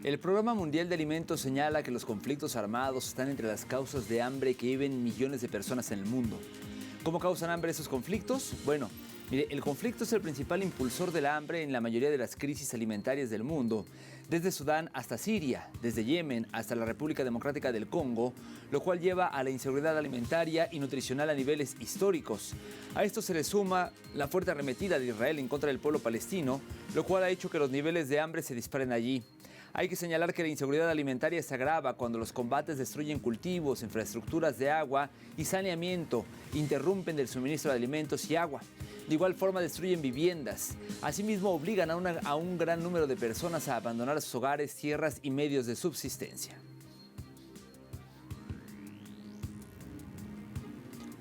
El Programa Mundial de Alimentos señala que los conflictos armados están entre las causas de hambre que viven millones de personas en el mundo. ¿Cómo causan hambre esos conflictos? Bueno, mire, el conflicto es el principal impulsor del hambre en la mayoría de las crisis alimentarias del mundo, desde Sudán hasta Siria, desde Yemen hasta la República Democrática del Congo, lo cual lleva a la inseguridad alimentaria y nutricional a niveles históricos. A esto se le suma la fuerte arremetida de Israel en contra del pueblo palestino, lo cual ha hecho que los niveles de hambre se disparen allí. Hay que señalar que la inseguridad alimentaria se agrava cuando los combates destruyen cultivos, infraestructuras de agua y saneamiento, interrumpen el suministro de alimentos y agua. De igual forma destruyen viviendas. Asimismo obligan a un gran número de personas a abandonar sus hogares, tierras y medios de subsistencia.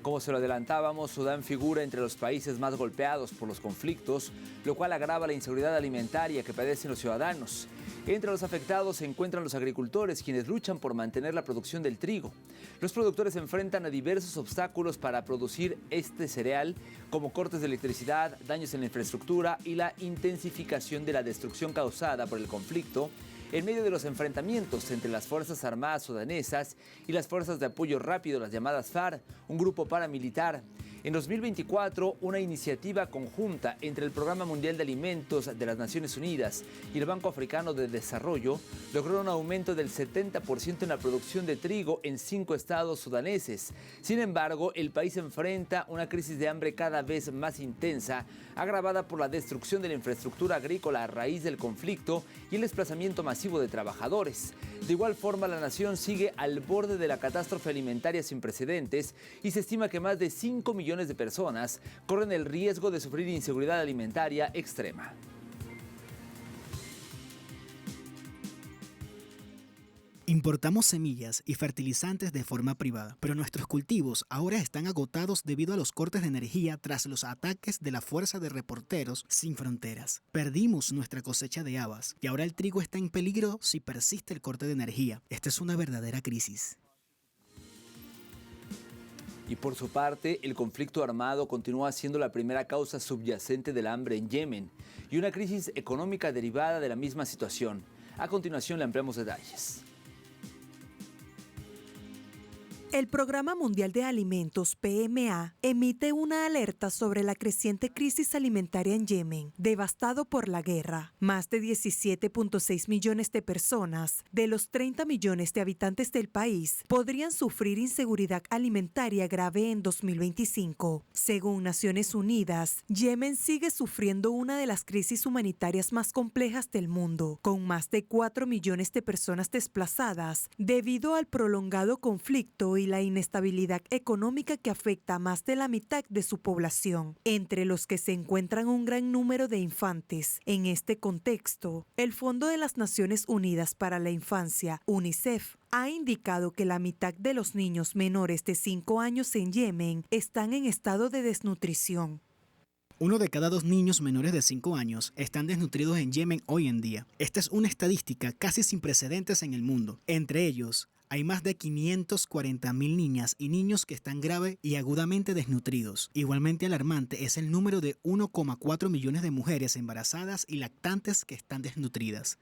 Como se lo adelantábamos, Sudán figura entre los países más golpeados por los conflictos, lo cual agrava la inseguridad alimentaria que padecen los ciudadanos. Entre los afectados se encuentran los agricultores, quienes luchan por mantener la producción del trigo. Los productores se enfrentan a diversos obstáculos para producir este cereal, como cortes de electricidad, daños en la infraestructura y la intensificación de la destrucción causada por el conflicto, en medio de los enfrentamientos entre las Fuerzas Armadas sudanesas y las Fuerzas de Apoyo Rápido, las llamadas FARC, un grupo paramilitar. En 2024, una iniciativa conjunta entre el Programa Mundial de Alimentos de las Naciones Unidas y el Banco Africano de Desarrollo logró un aumento del 70% en la producción de trigo en 5 estados sudaneses. Sin embargo, el país enfrenta una crisis de hambre cada vez más intensa, agravada por la destrucción de la infraestructura agrícola a raíz del conflicto y el desplazamiento masivo de trabajadores. De igual forma, la nación sigue al borde de la catástrofe alimentaria sin precedentes y se estima que más de 5 millones de personas corren el riesgo de sufrir inseguridad alimentaria extrema. Importamos semillas y fertilizantes de forma privada, pero nuestros cultivos ahora están agotados debido a los cortes de energía tras los ataques de la Fuerza de Reporteros Sin Fronteras. Perdimos nuestra cosecha de habas y ahora el trigo está en peligro si persiste el corte de energía. Esta es una verdadera crisis. Y por su parte, el conflicto armado continúa siendo la primera causa subyacente del hambre en Yemen y una crisis económica derivada de la misma situación. A continuación le ampliamos detalles. El Programa Mundial de Alimentos, PMA, emite una alerta sobre la creciente crisis alimentaria en Yemen, devastado por la guerra. Más de 17.6 millones de personas, de los 30 millones de habitantes del país, podrían sufrir inseguridad alimentaria grave en 2025. Según Naciones Unidas, Yemen sigue sufriendo una de las crisis humanitarias más complejas del mundo, con más de 4 millones de personas desplazadas debido al prolongado conflicto y la inestabilidad económica que afecta a más de la mitad de su población, entre los que se encuentran un gran número de infantes. En este contexto, el Fondo de las Naciones Unidas para la Infancia, UNICEF, ha indicado que la mitad de los niños menores de 5 años en Yemen están en estado de desnutrición. 1 de cada 2 niños menores de 5 años están desnutridos en Yemen hoy en día. Esta es una estadística casi sin precedentes en el mundo. Entre ellos, hay más de 540.000 niñas y niños que están grave y agudamente desnutridos. Igualmente alarmante es el número de 1,4 millones de mujeres embarazadas y lactantes que están desnutridas.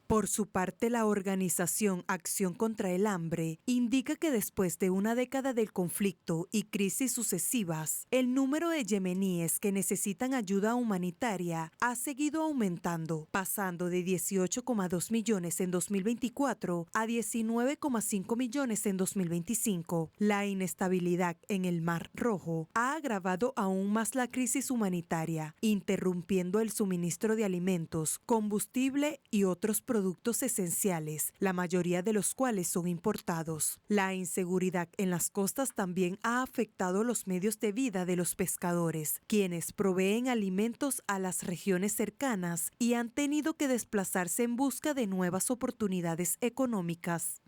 Por su parte, la organización Acción contra el Hambre indica que después de una década del conflicto y crisis sucesivas, el número de yemeníes que necesitan ayuda humanitaria ha seguido aumentando, pasando de 18,2 millones en 2024 a 19,5 millones en 2025. La inestabilidad en el Mar Rojo ha agravado aún más la crisis humanitaria, interrumpiendo el suministro de alimentos, combustible y otros productos esenciales, la mayoría de los cuales son importados. La inseguridad en las costas también ha afectado los medios de vida de los pescadores, quienes proveen alimentos a las regiones cercanas y han tenido que desplazarse en busca de nuevas oportunidades económicas.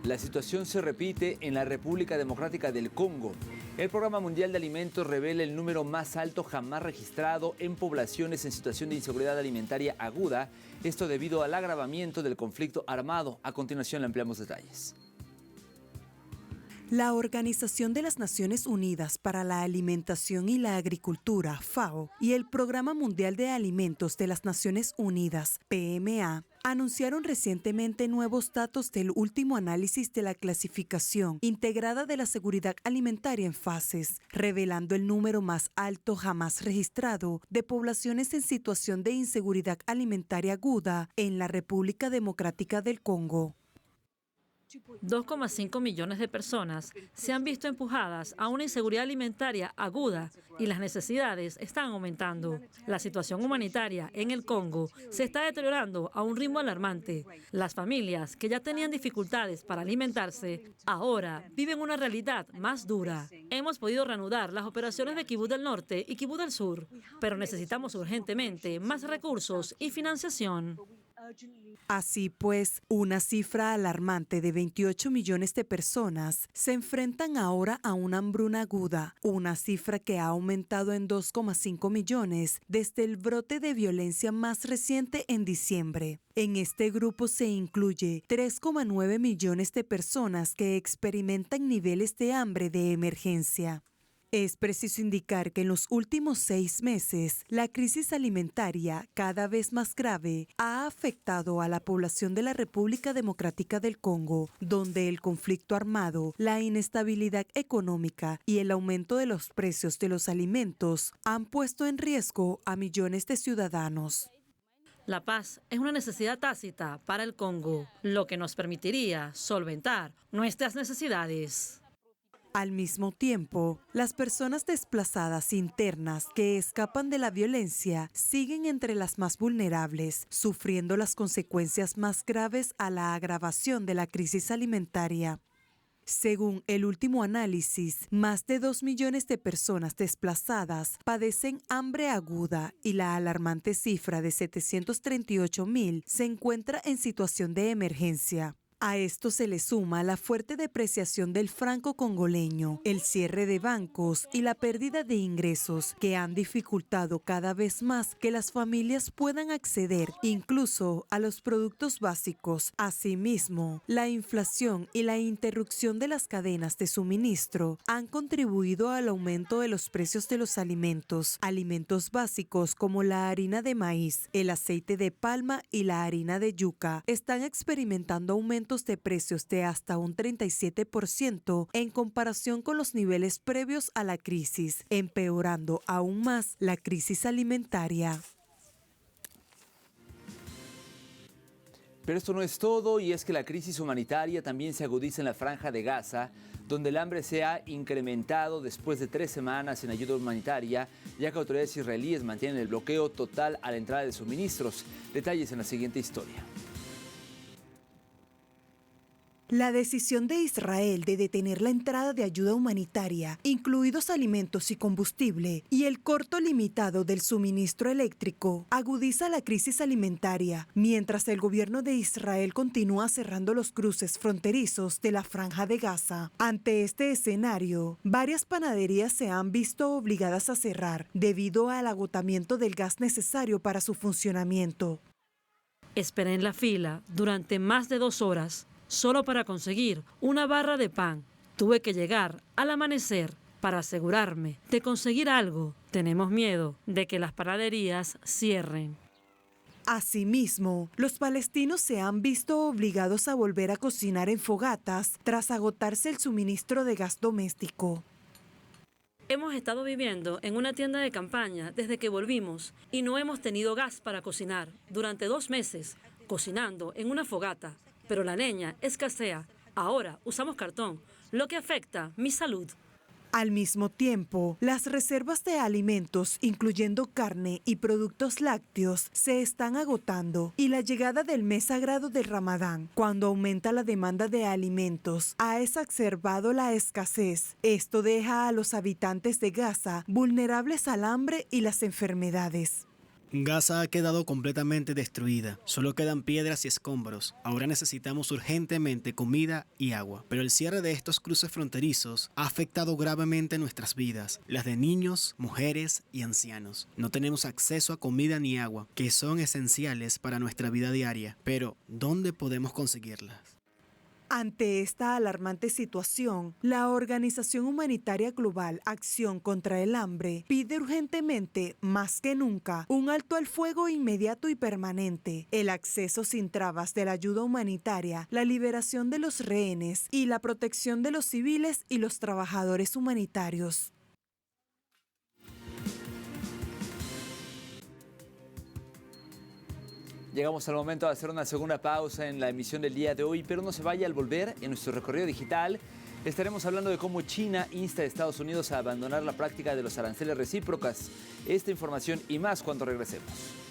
La situación se repite en la República Democrática del Congo. El Programa Mundial de Alimentos revela el número más alto jamás registrado en poblaciones en situación de inseguridad alimentaria aguda, esto debido al agravamiento del conflicto armado. A continuación le ampliamos detalles. La Organización de las Naciones Unidas para la Alimentación y la Agricultura, FAO, y el Programa Mundial de Alimentos de las Naciones Unidas, PMA, anunciaron recientemente nuevos datos del último análisis de la clasificación integrada de la seguridad alimentaria en fases, revelando el número más alto jamás registrado de poblaciones en situación de inseguridad alimentaria aguda en la República Democrática del Congo. 2,5 millones de personas se han visto empujadas a una inseguridad alimentaria aguda y las necesidades están aumentando. La situación humanitaria en el Congo se está deteriorando a un ritmo alarmante. Las familias que ya tenían dificultades para alimentarse ahora viven una realidad más dura. Hemos podido reanudar las operaciones de Kibú del Norte y Kibú del Sur, pero necesitamos urgentemente más recursos y financiación. Así pues, una cifra alarmante de 28 millones de personas se enfrentan ahora a una hambruna aguda, una cifra que ha aumentado en 2,5 millones desde el brote de violencia más reciente en diciembre. En este grupo se incluye 3,9 millones de personas que experimentan niveles de hambre de emergencia. Es preciso indicar que en los últimos 6 meses, la crisis alimentaria, cada vez más grave, ha afectado a la población de la República Democrática del Congo, donde el conflicto armado, la inestabilidad económica y el aumento de los precios de los alimentos han puesto en riesgo a millones de ciudadanos. La paz es una necesidad tácita para el Congo, lo que nos permitiría solventar nuestras necesidades. Al mismo tiempo, las personas desplazadas internas que escapan de la violencia siguen entre las más vulnerables, sufriendo las consecuencias más graves a la agravación de la crisis alimentaria. Según el último análisis, más de 2 millones de personas desplazadas padecen hambre aguda y la alarmante cifra de 738.000 se encuentra en situación de emergencia. A esto se le suma la fuerte depreciación del franco congoleño, el cierre de bancos y la pérdida de ingresos que han dificultado cada vez más que las familias puedan acceder incluso a los productos básicos. Asimismo, la inflación y la interrupción de las cadenas de suministro han contribuido al aumento de los precios de los alimentos. Alimentos básicos como la harina de maíz, el aceite de palma y la harina de yuca están experimentando aumentos de precios de hasta un 37% en comparación con los niveles previos a la crisis, empeorando aún más la crisis alimentaria. Pero esto no es todo, y es que la crisis humanitaria también se agudiza en la Franja de Gaza, donde el hambre se ha incrementado después de 3 semanas sin ayuda humanitaria, ya que autoridades israelíes mantienen el bloqueo total a la entrada de suministros. Detalles en la siguiente historia. La decisión de Israel de detener la entrada de ayuda humanitaria, incluidos alimentos y combustible, y el corto limitado del suministro eléctrico, agudiza la crisis alimentaria, mientras el gobierno de Israel continúa cerrando los cruces fronterizos de la Franja de Gaza. Ante este escenario, varias panaderías se han visto obligadas a cerrar debido al agotamiento del gas necesario para su funcionamiento. Esperé en la fila durante más de 2 horas. Solo para conseguir una barra de pan. Tuve que llegar al amanecer para asegurarme de conseguir algo. Tenemos miedo de que las panaderías cierren. Asimismo, los palestinos se han visto obligados a volver a cocinar en fogatas tras agotarse el suministro de gas doméstico. Hemos estado viviendo en una tienda de campaña desde que volvimos y no hemos tenido gas para cocinar durante 2 meses, cocinando en una fogata. Pero la leña escasea. Ahora usamos cartón, lo que afecta mi salud. Al mismo tiempo, las reservas de alimentos, incluyendo carne y productos lácteos, se están agotando y la llegada del mes sagrado del Ramadán, cuando aumenta la demanda de alimentos, ha exacerbado la escasez. Esto deja a los habitantes de Gaza vulnerables al hambre y las enfermedades. Gaza ha quedado completamente destruida. Solo quedan piedras y escombros. Ahora necesitamos urgentemente comida y agua. Pero el cierre de estos cruces fronterizos ha afectado gravemente nuestras vidas, las de niños, mujeres y ancianos. No tenemos acceso a comida ni agua, que son esenciales para nuestra vida diaria. Pero, ¿dónde podemos conseguirlas? Ante esta alarmante situación, la Organización Humanitaria Global Acción contra el Hambre pide urgentemente, más que nunca, un alto al fuego inmediato y permanente, el acceso sin trabas de la ayuda humanitaria, la liberación de los rehenes y la protección de los civiles y los trabajadores humanitarios. Llegamos al momento de hacer una segunda pausa en la emisión del día de hoy, pero no se vaya. Al volver en nuestro recorrido digital. Estaremos hablando de cómo China insta a Estados Unidos a abandonar la práctica de los aranceles recíprocas. Esta información y más cuando regresemos.